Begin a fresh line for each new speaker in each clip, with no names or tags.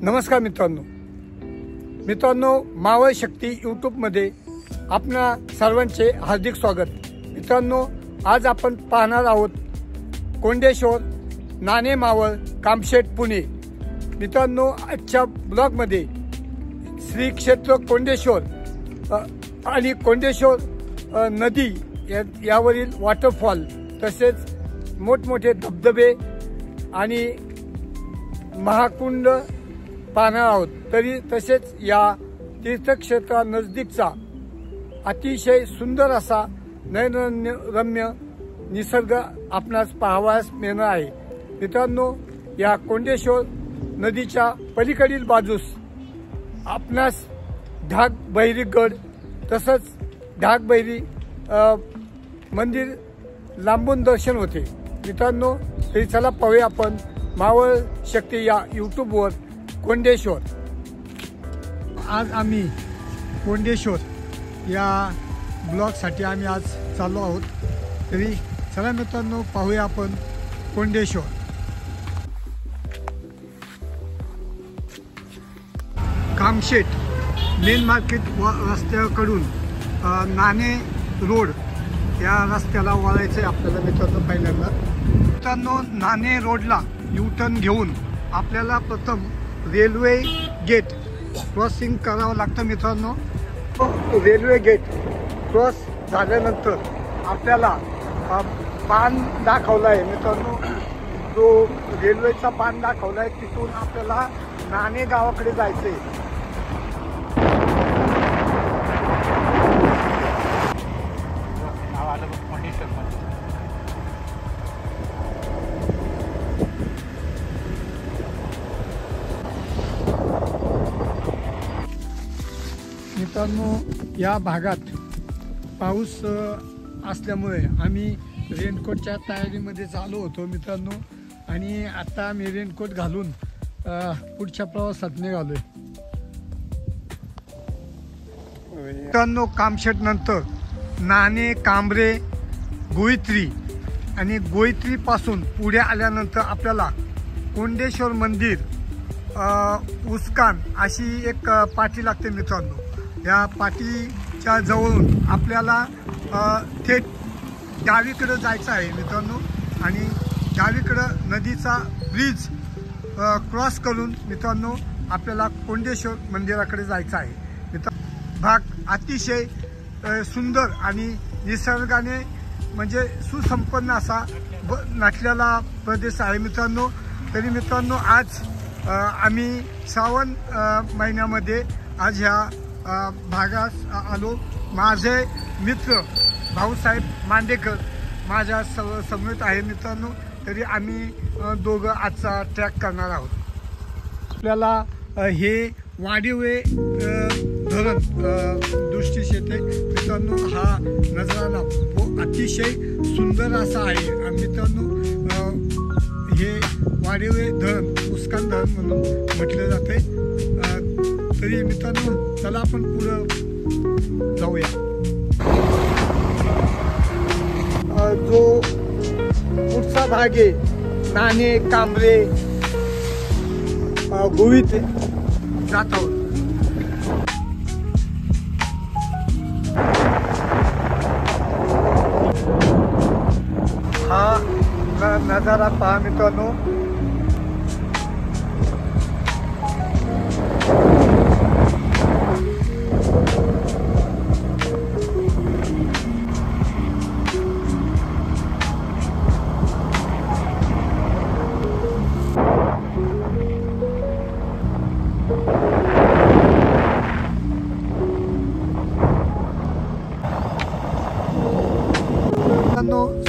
नमस्कार मित्रांनो, मावळ शक्ती यूट्यूबमध्ये आपणा सर्वांचे हार्दिक स्वागत। मित्रांनो, आज आपण पाहणार आहोत कोंडेश्वर नाणे मावळ कामशेत पुणे। मित्रांनो, आजच्या ब्लॉगमध्ये श्री क्षेत्र कोंडेश्वर आणि कोंडेश्वर नदी यावरील वॉटरफॉल तसेच मोठमोठे धबधबे आणि महाकुंड पाहणार आहोत। तसेच या तीर्थक्षेत्रा नजदीकचा अतिशय सुंदर असा नयनरम्य निसर्ग आपणास पाहावयास मिळणार आहे। मित्रांनो, या कोंडेश्वर नदीच्या पलीकडील बाजूस आपणास ढाकबहिरी गड तसंच ढाकबहिरी मंदिर लांबून दर्शन होते। मित्रांनो, तरी चला पाहूया आपण मावळ शक्ती या यूट्यूबवर कोंडेश्वर। आज आम्ही कोंडेश्वर या ब्लॉगसाठी आम्ही आज चाललो आहोत। तरी चला मित्रांनो, पाहूया आपण कोंडेश्वर। कामशेत मेन मार्केट रस्त्याकडून नाणे रोड या रस्त्याला वळायचं आहे आपल्याला। मित्रांनो, नाणे रोडला यू टर्न घेऊन आपल्याला प्रथम रेल्वे गेट क्रॉसिंग करावं लागतं। मित्रांनो, रेल्वे गेट क्रॉस झाल्यानंतर आपल्याला पान दाखवला आहे। मित्रांनो, जो रेल्वेचा पान दाखवला आहे तिथून आपल्याला नाणे गावाकडे जायचं आहे। मित्रांनो, या भागात पाऊस असल्यामुळे आम्ही रेनकोटच्या तयारीमध्ये चालू होतो मित्रांनो, आणि आता आम्ही रेनकोट घालून पुढच्या प्रवासात निघालोय। मित्रांनो, कामशेत नंतर नाणे, कांबरे, गोईत्री आणि गोईत्रीपासून पुढे आल्यानंतर आपल्याला कोंडेश्वर मंदिर उस्कान अशी एक पाटी लागते। मित्रांनो, या पाटीच्या जवळून आपल्याला थेट डावीकडे जायचं आहे मित्रांनो, आणि डावीकडं नदीचा ब्रिज क्रॉस करून मित्रांनो आपल्याला कोंडेश्वर मंदिराकडे जायचं आहे। भाग अतिशय सुंदर आणि निसर्गाने म्हणजे सुसंपन्न असा नटलेला प्रदेश आहे मित्रांनो। तरी मित्रांनो, आज आम्ही श्रावण महिन्यामध्ये आज ह्या भागास आलो। माझे मित्र भाऊसाहेब मांडेकर माझ्या समवेत आहे मित्रांनो। तरी आम्ही दोघं आजचा ट्रॅक करणार आहोत। आपल्याला हे वाडिवे धरण दृष्टीस येते मित्रांनो। हा नजारा अतिशय सुंदर असा आहे मित्रांनो। हे वाडिवे धरण उस्कान धरण म्हणून म्हटले जाते। तरी मित्रांनो, चला आपण पुढं जाऊया। जो पुढचा भाग आहे नाणे, कांबरे, गोवित जात आहोत। हा नजारा पहा मित्रांनो।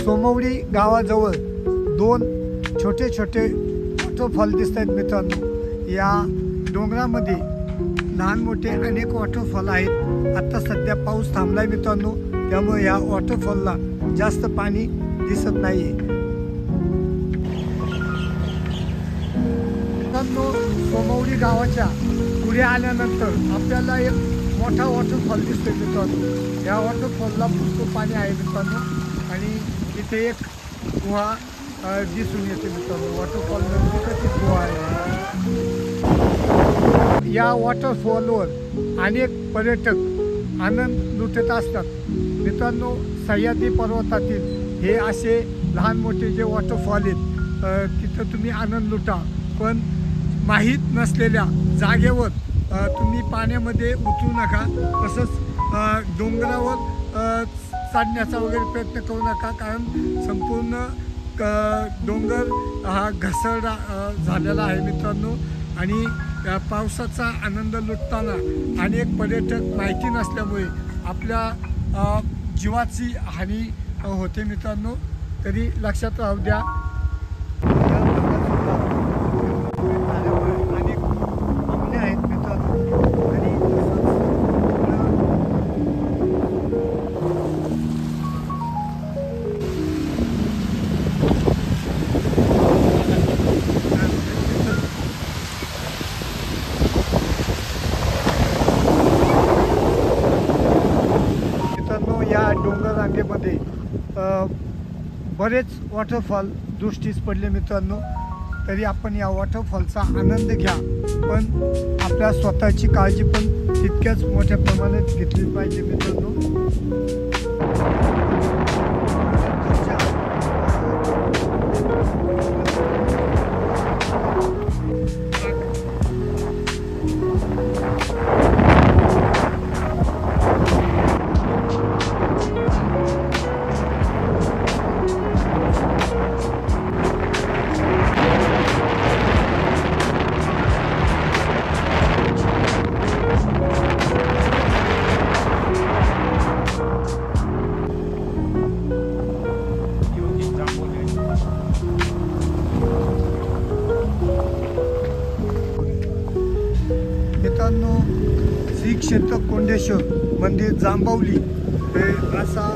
सोमवडी गावाजवळ दोन छोटे छोटे वॉटरफॉल दिसत आहेत मित्रांनो। या डोंगरामध्ये लहान मोठे अनेक वॉटरफॉल आहेत। आता सध्या पाऊस थांबलाय मित्रांनो, त्यामुळे या वॉटरफॉलला जास्त पाणी दिसत नाहीये। मित्रांनो, सोमवडी गावाच्या पुढे आल्यानंतर आपल्याला एक मोठा वॉटरफॉल दिसतोय मित्रांनो। या वॉटरफॉलला पुष्कळ पाणी आहे मित्रांनो, आणि इथे एक गुहा दिसून येते मित्रांनो। वॉटरफॉल नजदीकच गुहा आहे। या वॉटरफॉलवर अनेक पर्यटक आनंद लुटत असतात मित्रांनो. सह्याद्री पर्वतातील हे असे लहान मोठे जे वॉटरफॉल आहेत तिथं तुम्ही आनंद लुटा. पण माहीत नसलेल्या जागेवर तुम्ही पाण्यामध्ये उतरू नका. तसंच डोंगरावर चढण्याचा वगैरे प्रयत्न करू नका, कारण संपूर्ण डोंगर हा घसरडा झालेला आहे मित्रांनो. आणि पावसाचा आनंद लुटताना अनेक पर्यटक माहिती नसल्यामुळे आपल्या जीवाची हानी होते मित्रांनो. तरी लक्षात राहू द्या. अनेक बंगले आहेत मित्रांनो. आणि या डोंगर रांगेमध्ये बरेच वॉटरफॉल दृष्टीस पडले मित्रांनो. तरी आपण या वॉटरफॉलचा आनंद घ्या, पण आपल्या स्वतःची काळजी पण तितक्याच मोठ्या प्रमाणात घेतली पाहिजे मित्रांनो. मित्रांनो, श्री क्षेत्र कोंडेश्वर मंदिर जांभवली हे असा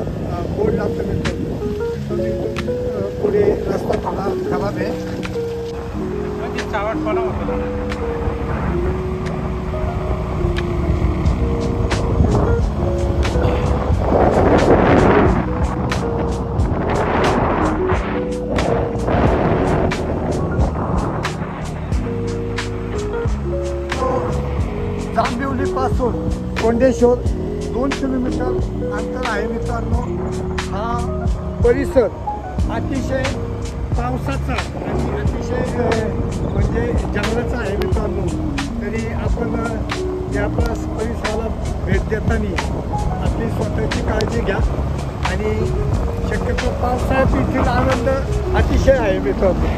बोर्ड लागतो मित्रांनो. पुढे रस्ता थोडा खराब आहे. चावटपणा होतो. जांभिवलीपासून कोंडेश्वर 2 किलोमीटर अंतर आहे मित्रांनो. हा परिसर अतिशय पावसाचा आणि अतिशय म्हणजे जंगलाचा आहे मित्रांनो. तरी आपण या परिसराला भेट देताना आपली स्वतःची काळजी घ्या. आणि शक्यतो पावसाळ्यात येथील आनंद अतिशय आहे मित्रांनो.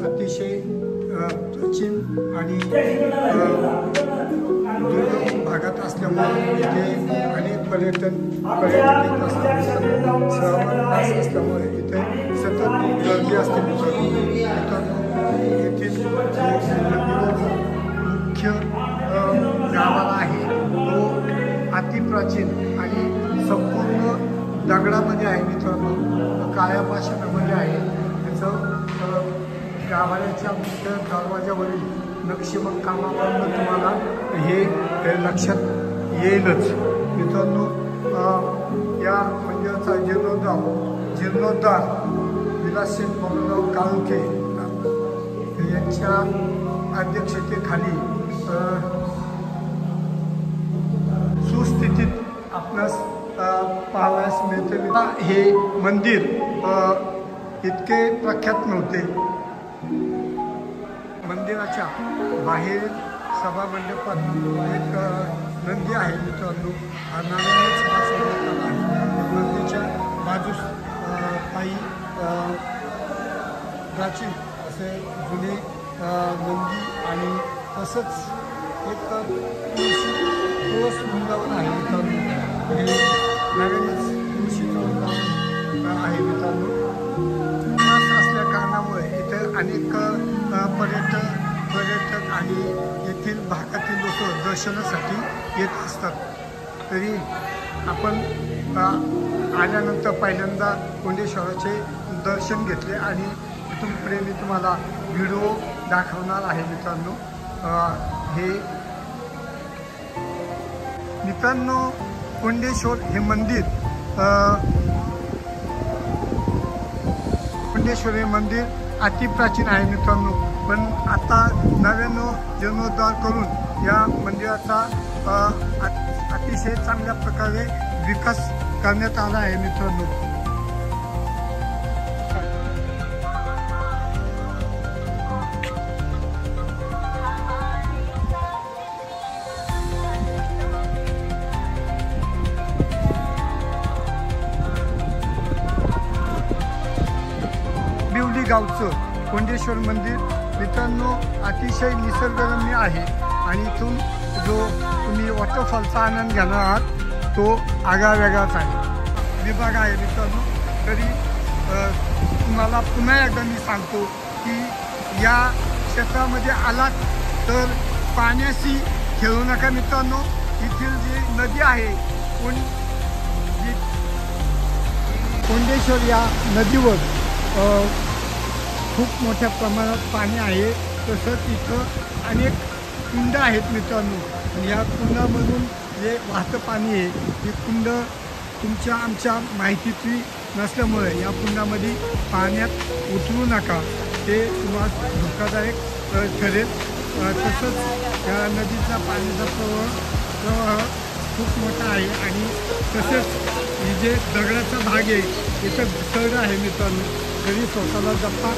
अतिशय प्राचीन आणि दुर्गम भागात असल्यामुळे इथे अनेक पर्यटक येत असतात. श्रावण मास असल्यामुळे इथे सतत गर्दी असते मित्रांनो. येथील मुख्य गाभारा आहे तो अतिप्राचीन आणि संपूर्ण दगडामध्ये आहे मित्रांनो. काळ्या पाषाणामध्ये आहे. त्याचं गाभाऱ्याच्या मुख्य दरवाजावरील नक्षीकाम कामावरून तुम्हाला हे लक्षात येईलच मित्रांनो. या मंदिराचा जीर्णोद्धार विलाससिंग बबनराव काळुखे यांच्या अध्यक्षतेखाली सुस्थितीत आपणास पाहावयास मिळते. हे मंदिर इतके प्रख्यात नव्हते. मंदिराच्या बाहेर सभामंडपात एक नंदी आहे मित्रांनो. नारायणच हा सभा आहे. नंदीच्या बाजूस काही प्राचीन असे जुने नंदी आणि तसंच एक तुळस वृंदावन आहे मित्रांनो. हे नारायणच तुळशीचं वृंदावन आहे मित्रांनो. असल्या कारणामुळे इथे अनेक पर्यटक पर्यटक आणि येथील भागातील लोक दर्शनासाठी येत असतात। तरी आपण आल्यानंतर पहिल्यांदा कोंडेश्वराचे दर्शन घेतले आणि इथून पुढे मी तुम्हाला व्हिडिओ दाखवणार आहे मित्रांनो। हे मित्रांनो कोंडेश्वर हे मंदिर कोंडेश्वर हे मंदिर अतिप्राचीन आहे मित्रांनो, पण आता नव्यानं जीर्णोद्धार करून या मंदिराचा अतिशय चांगल्या प्रकारे विकास करण्यात आला आहे मित्रांनो। बिवली गावचं कोंडेश्वर मंदिर मित्रांनो अतिशय निसर्गरम्य आहे आणि इथून जो तुम्ही वॉटरफॉलचा आनंद घेणार आहात तो आगळा वेगळाच आहे, विभाग आहे मित्रांनो। तरी तुम्हाला पुन्हा एकदा मी सांगतो की या क्षेत्रामध्ये आलात तर पाण्याशी खेळू नका मित्रांनो। इथील जी नदी आहे कोंडेश्वर या नदीवर खूप मोठ्या प्रमाणात पाणी आहे। तसंच इथं अनेक कुंड आहेत मित्रांनो आणि या कुंडामधून जे वाहतं पाणी आहे ही कुंड तुमच्या आमच्या माहितीची नसल्यामुळे या कुंडामध्ये पाण्यात उतरू नका, ते तुम्हाला धोकादायक ठरेल। तसंच या नदीचा पाण्याचा प्रवाह खूप मोठा आहे आणि तसेच ही जे दगडाचा भाग आहे इथं घसरड आहे मित्रांनो, तरी स्वतःला जपा।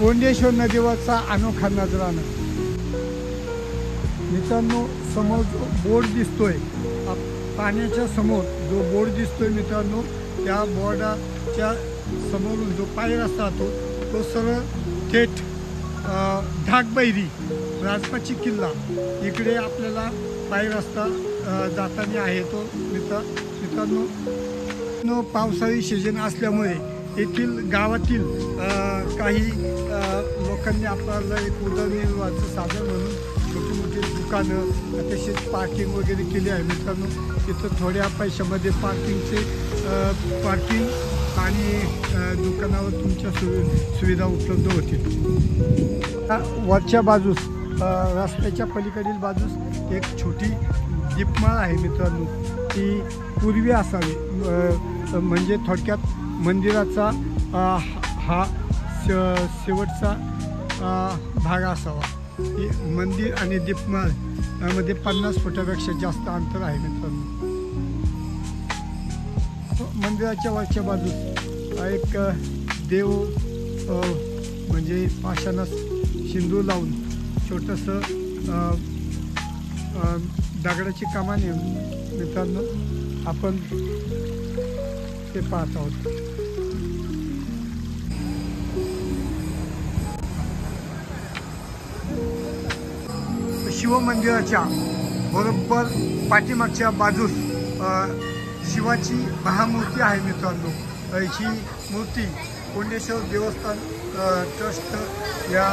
कोंडेश्वर नदीवरचा अनोखा नजराणा मित्रांनो। समोर जो बोर्ड दिसतोय पाण्याच्या समोर जो बोर्ड दिसतोय मित्रांनो, त्या बोर्डाच्या समोरून जो पाय रस्ता तो सरळ थेट ढाकबैरी राजपाची किल्ला इकडे आपल्याला पाय रस्ता जाताना आहे तो मित्रांनो। पावसाळी सीजन असल्यामुळे येथील गावातील काही लोकांनी आपल्याला एक उदरनिर्वाहाचं साधन म्हणून छोटी मोठी दुकानं तसेच पार्किंग वगैरे केली आहे मित्रांनो। तिथं थोड्या पैशामध्ये पार्किंग आणि दुकानावर तुमच्या सुविधा उपलब्ध होतील। वरच्या बाजूस रस्त्याच्या पलीकडील बाजूस एक छोटी दीपमाळ आहे मित्रांनो, ती पूर्वी असावी, म्हणजे थोडक्यात मंदिराचा हा शेवटचा भाग असावा। मंदिर आणि दीपमाळ यामध्ये 50 फुटापेक्षा जास्त अंतर आहे मित्रांनो। मंदिराच्या वरच्या बाजूस एक देव म्हणजे पाषाणास सिंदूर लावून छोटंसं दगडाची कमान आहे मित्रांनो, आपण ते पाहत आहोत। शिवमंदिराच्या बरोबर पाठीमागच्या बाजूस शिवाची महामूर्ती आहे मित्रांनो। ही मूर्ती कोंडेश्वर देवस्थान ट्रस्ट या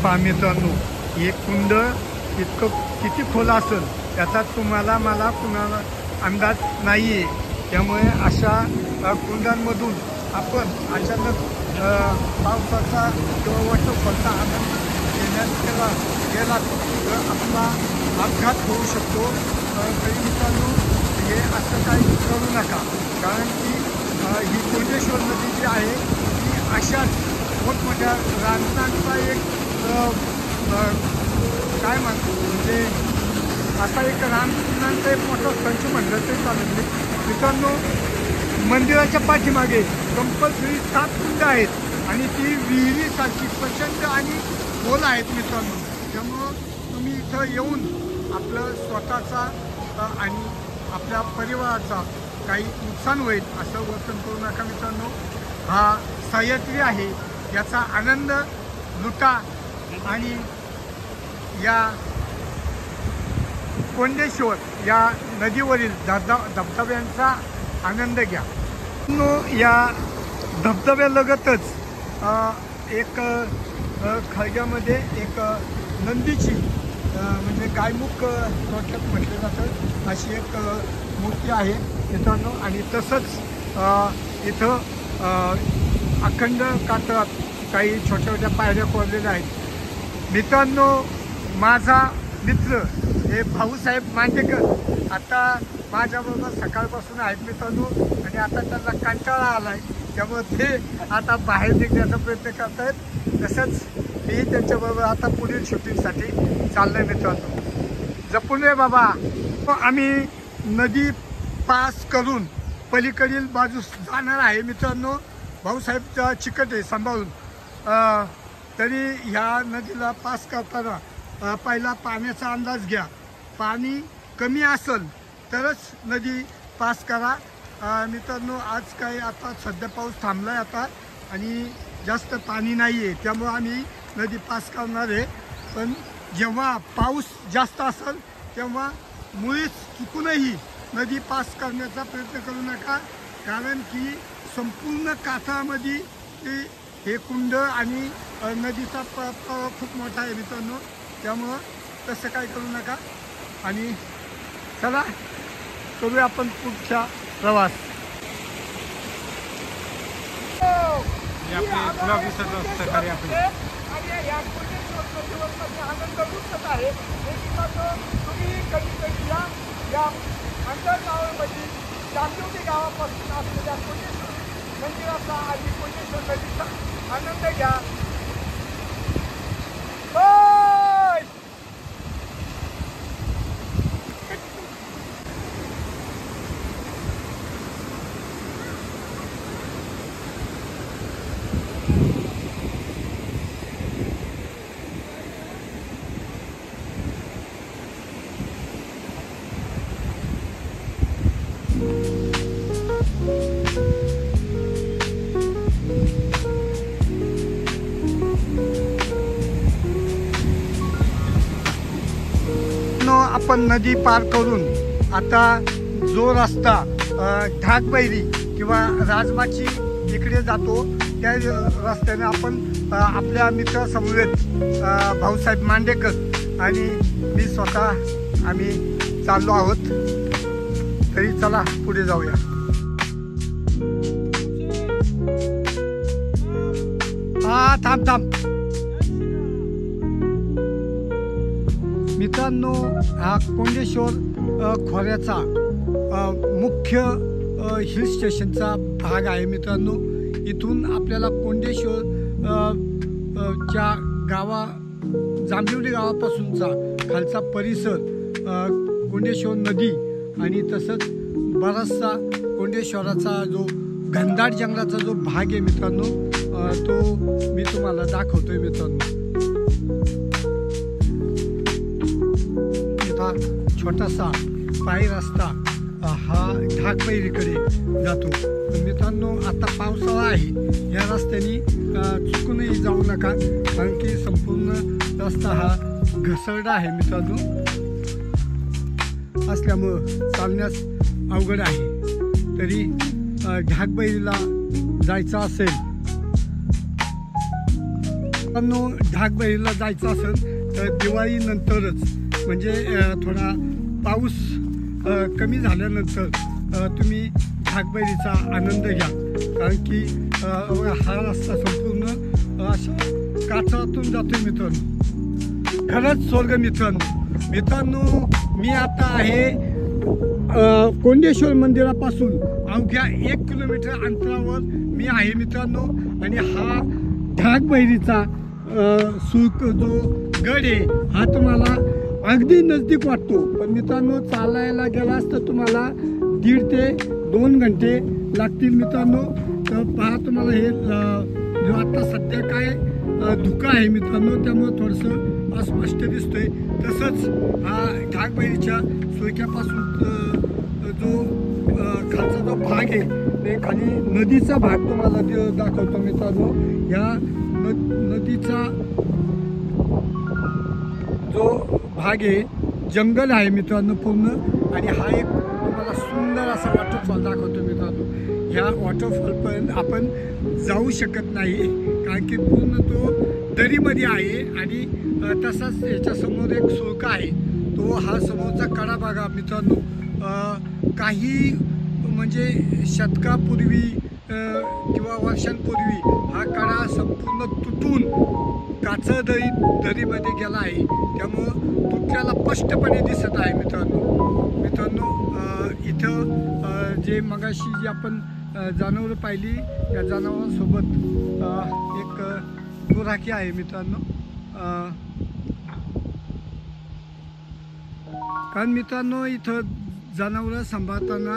पहा मित्रांनो, हे कुंड इतकं किती खोल असेल याचा तुम्हाला मला कुणाला अंदाज नाही आहे। त्यामुळे अशा कुंडांमधून आपण अचानक पावसाचा किंवा वॉटरफॉलचा आनंद घेण्यात गेला तर आपला अपघात होऊ शकतो। तरी मित्रांनो हे असं काही करू नका, कारण की ही कोंडेश्वर नदी जी आहे ती अशाच मोठमोठ्या रांजणांचा एक काय म्हणतो म्हणजे असा एक रांजणांचा एक मोठा संच म्हणलं तरी चालेल मित्रांनो। मंदिराच्या पाठीमागे कंपल्सरी 7 कुंड आहेत आणि ती विहिरीसारखी प्रचंड आणि खोल आहेत मित्रांनो. त्यामुळं तुम्ही इथं येऊन आपलं स्वतःचा आणि आपल्या परिवाराचा काही नुकसान होईल असं वर्तन करू नका मित्रांनो. हा सह्याद्री आहे, याचा आनंद लुटा आणि या कोंडेश्वर या नदीवरील धबधब्यांचा आनंद घ्या. या धबधब्यालगतच एक खळग्यामध्ये एक नंदीची म्हणजे गायमुख थोडक्यात म्हटलं जातं अशी एक मूर्ती आहे मित्रांनो. आणि तसंच इथं अखंड कातळात काही छोट्या छोट्या पायऱ्या कोरलेल्या आहेत मित्रांनो. माझा मित्र हे भाऊसाहेब मांडेकर आता माझ्याबरोबर सकाळपासून आहेत मित्रांनो. आणि आता त्यांना कंटाळा आला आहे, त्यामुळे ते आता बाहेर निघण्याचा प्रयत्न करत आहेत. तसंच मी त्यांच्याबरोबर आता पुढील शूटिंगसाठी चाललो आहे मित्रांनो. जपून रे बाबा. आम्ही नदी पास करून पलीकडील बाजूस जाणार आहे मित्रांनो. भाऊसाहेबचा चिकट आहे सांभाळून. तरी ह्या नदीला पास करताना पहिला पाण्याचा अंदाज घ्या. पाणी कमी असेल तरच नदी पास करा मित्रांनो. आज काय आता सध्या पाऊस थांबला आहे आता आणि जास्त पाणी नाही आहे, त्यामुळं आम्ही नदी पास करणार आहे. पण जेव्हा पाऊस जास्त असेल तेव्हा मुळीच चुकूनही नदी पास करण्याचा प्रयत्न करू नका, कारण की संपूर्ण काठामध्ये हे कुंड आणि नदीचा खूप मोठा आहे मित्रांनो. त्यामुळं तसं काय करू नका. आणि चला करूया आपण पुढचा प्रवास. आनंद लुटत आहे. तुम्ही कधी कधी या अंतरगावामध्ये जांभिवली गावापासून असलेल्या कोंडेश्वर मंदिराचा आणि कोंडेश्वर नदीचा आनंद घ्या. आपण नदी पार करून आता जो रस्ता ढाकबैरी किंवा राजमाची इकडे जातो त्या रस्त्याने आपण आपल्या मित्रासमवेत भाऊसाहेब मांडेकर आणि मी स्वतः आम्ही चाललो आहोत. तरी चला पुढे जाऊया. थांब मित्रांनो. हा कोंडेश्वर खोऱ्याचा मुख्य हिल स्टेशनचा भाग आहे मित्रांनो. इथून आपल्याला कोंडेश्वर च्या जांभिवली गावापासूनचा खालचा परिसर, कोंडेश्वर नदी आणि तसंच बराचसा कोंडेश्वराचा जो घनदाट जंगलाचा जो भाग आहे मित्रांनो, तो मी तुम्हाला दाखवतोय मित्रांनो. छोटासा पायी रस्ता हा ढाकबैरीकडे जातो. मित्रांनो आता पावसाळा आहे, या रस्त्याने चुकूनही जाऊ नका, कारण की संपूर्ण रस्ता हा घसरडा आहे मित्रांनो, असल्यामुळं चालण्यास अवघड आहे. तरी ढाकबैरीला जायचं असेल मित्रांनो, ढाकबैरीला जायचं असेल तर दिवाळीनंतरच, म्हणजे थोडा पाऊस कमी झाल्यानंतर तुम्ही ढाकबैरीचा आनंद घ्या, कारण की हा रस्ता संपूर्ण अशा काठातून जातो मित्रांनो. खरंच स्वर्ग मित्रांनो. मी आता आहे कोंडेश्वर मंदिरापासून अवघ्या 1 किलोमीटर अंतरावर मी आहे मित्रांनो. आणि हा ढाकबैरीचा जो गड आहे हा तुम्हाला अगदी नजदीक वाटतो, पण मित्रांनो चालायला गेलास तर तुम्हाला 1.5 ते 2 घंटे लागतील मित्रांनो. तर पहा तुम्हाला हे जो आता सध्या काय धुका आहे मित्रांनो, त्यामुळे थोडंसं अस्पष्ट दिसतोय. तसंच हा ढाकबैरीच्या सुळक्यापासून जो खालचा जो भाग आहे ते खाली नदीचा भाग तुम्हाला दाखवतो मित्रांनो. या नदीचा जो भाग आहे जंगल आहे मित्रांनो पूर्ण, आणि हा एक तुम्हाला सुंदर असा वॉटरफॉल दाखवतो मित्रांनो. ह्या वॉटरफॉलपर्यंत आपण जाऊ शकत नाही कारण की पूर्ण तो दरीमध्ये आहे, आणि तसाच याच्यासमोर एक सुळका आहे. तो हा समोरचा कडा बघा मित्रांनो, काही म्हणजे शतकापूर्वी किंवा वर्षांपूर्वी हा कडा संपूर्ण तुटून काचा दरीमध्ये गेला आहे. त्यामुळं तुटल्याला स्पष्टपणे दिसत आहे मित्रांनो. इथं जे मगाशी जी आपण जनावरं पाहिली, या जनावरांसोबत एक गुराखी आहे मित्रांनो. कारण मित्रांनो इथं जनावरं सांभाळताना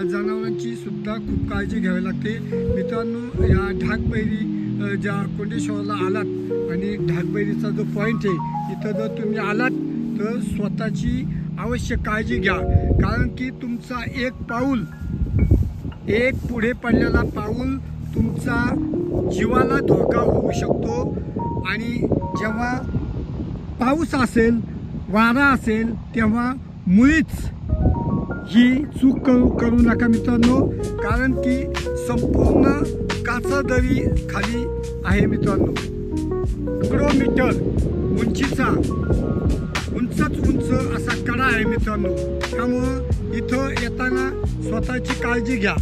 जनावरांची सुद्धा खूप काळजी घ्यावी लागते मित्रांनो. या ढाकबैरी ज्या कोंडेश्वरला आलात आणि ढाकबैरीचा जो पॉईंट आहे, इथं जर तुम्ही आलात तर स्वतःची अवश्य काळजी घ्या, कारण की तुमचा एक पुढे पडलेला पाऊल तुमचा जीवाला धोका होऊ शकतो. आणि जेव्हा पाऊस असेल, वारा असेल, तेव्हा मुळीच ही चूक करू नका मित्रांनो, कारण की संपूर्ण काचा दरी खाली आहे मित्रांनो. किलोमीटर उंचीचा उंच असा कडा आहे मित्रांनो. त्यामुळं इथं येताना स्वतःची काळजी घ्या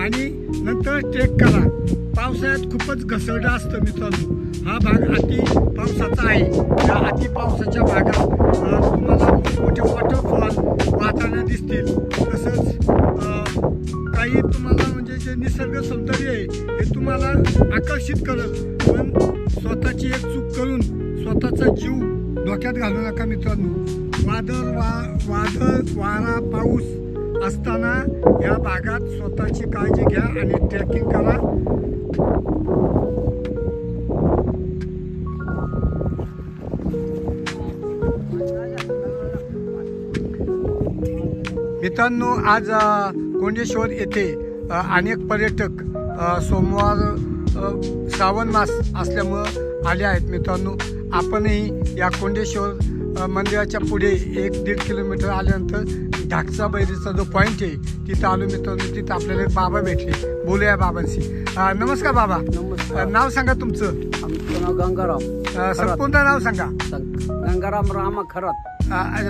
आणि नंतर ट्रेक करा. पावसाळ्यात खूपच घसरडं असतं मित्रांनो. हा भाग अति पावसाचा आहे. या अति पावसाच्या भागात तुम्हाला मोठे वॉटरफॉल वाहताना दिसतील. तसंच काही तुम्हाला म्हणजे जे निसर्ग सौंदर्य आहे हे तुम्हाला आकर्षित करेल, पण स्वतःची एक चूक करून स्वतःचा जीव धोक्यात घालू नका मित्रांनो. वारा पाऊस असताना या भागात स्वतःची काळजी घ्या आणि ट्रेकिंग करा. मित्रांनो आज कोंडेश्वर येथे अनेक पर्यटक सोमवार श्रावण मास असल्यामुळं आले आहेत मित्रांनो. आपणही या कोंडेश्वर मंदिराच्या पुढे 1-1.5 किलोमीटर आल्यानंतर ढाकचा बैरीचा जो पॉईंट आहे तिथं आलो मित्रांनो. तिथं आपल्याला एक बाबा भेटले, बोलूया बाबांशी. नमस्कार बाबा.
नमस्कार.
नाव सांगा तुमचं.
आमचं नाव गंगाराम.
संपूर्ण नाव सांगा.
गंगाराम रामा खरात.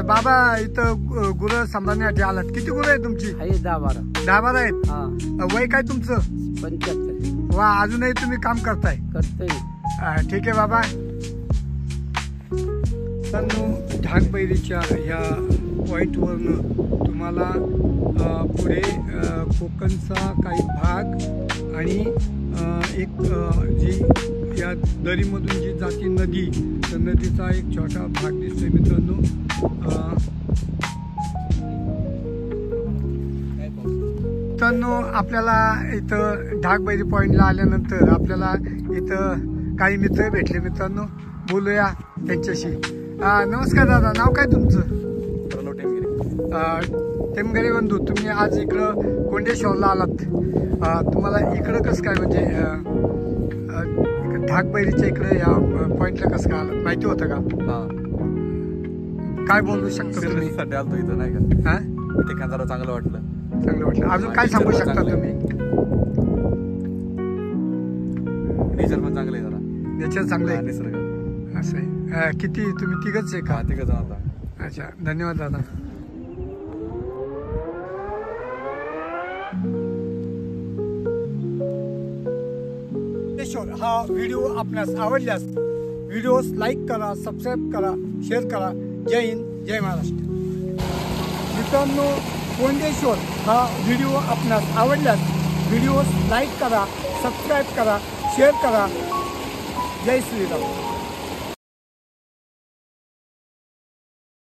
बाबा इथं गुरं सांभाळण्यासाठी आलात. किती गुरं आहेत तुमची? 10-12 आहेत. वय काय तुमचं?
75.
वा, अजूनही तुम्ही काम करताय?
करतोय.
ठीक आहे बाबा. ढाकबैरीच्या ह्या पॉईंटवरनं तुम्हाला पुढे कोकणचा काही भाग आणि एक जी या दरीमधून जी जाती नदी, त्या नदीचा एक छोटा भाग दिसतोय मित्रांनो. आपल्याला इथं ढाकबैरी पॉईंटला आल्यानंतर आपल्याला इथं काही मित्र भेटले मित्रांनो. बोलूया त्यांच्याशी. नमस्कार दादा, नाव काय तुमचं? टेमगिरी बंधू, तुम्ही आज इकडं कोंडेश्वरला आलात. तुम्हाला इकडं कसं काय म्हणजे ढाकबैरीच्या इकडे या पॉईंटला कसं काय आलात, माहिती होतं का? काय बोलू शकता तुम्ही?
आलतो इथं नाही का? ठिकाण जरा चांगलं वाटलं.
अजून काय सांगू शकता तुम्ही?
नेचर पण चांगलं आहे, जरा
नेचर चांगलं आहे.
निसर्ग
असं आहे. किती तुम्ही तिघच आहे का?
तिघ जण.
अच्छा, धन्यवाद दादा. हा व्हिडिओ आपल्यास आवडल्यास व्हिडिओस लाईक करा, सबस्क्राईब करा, शेअर करा. जय हिंद, जय महाराष्ट्र. मित्रांनो, कोंडेश्वर हा व्हिडिओ आपल्यास आवडल्यास व्हिडिओस लाईक करा, सबस्क्राईब करा, शेअर करा. जय श्रीराम.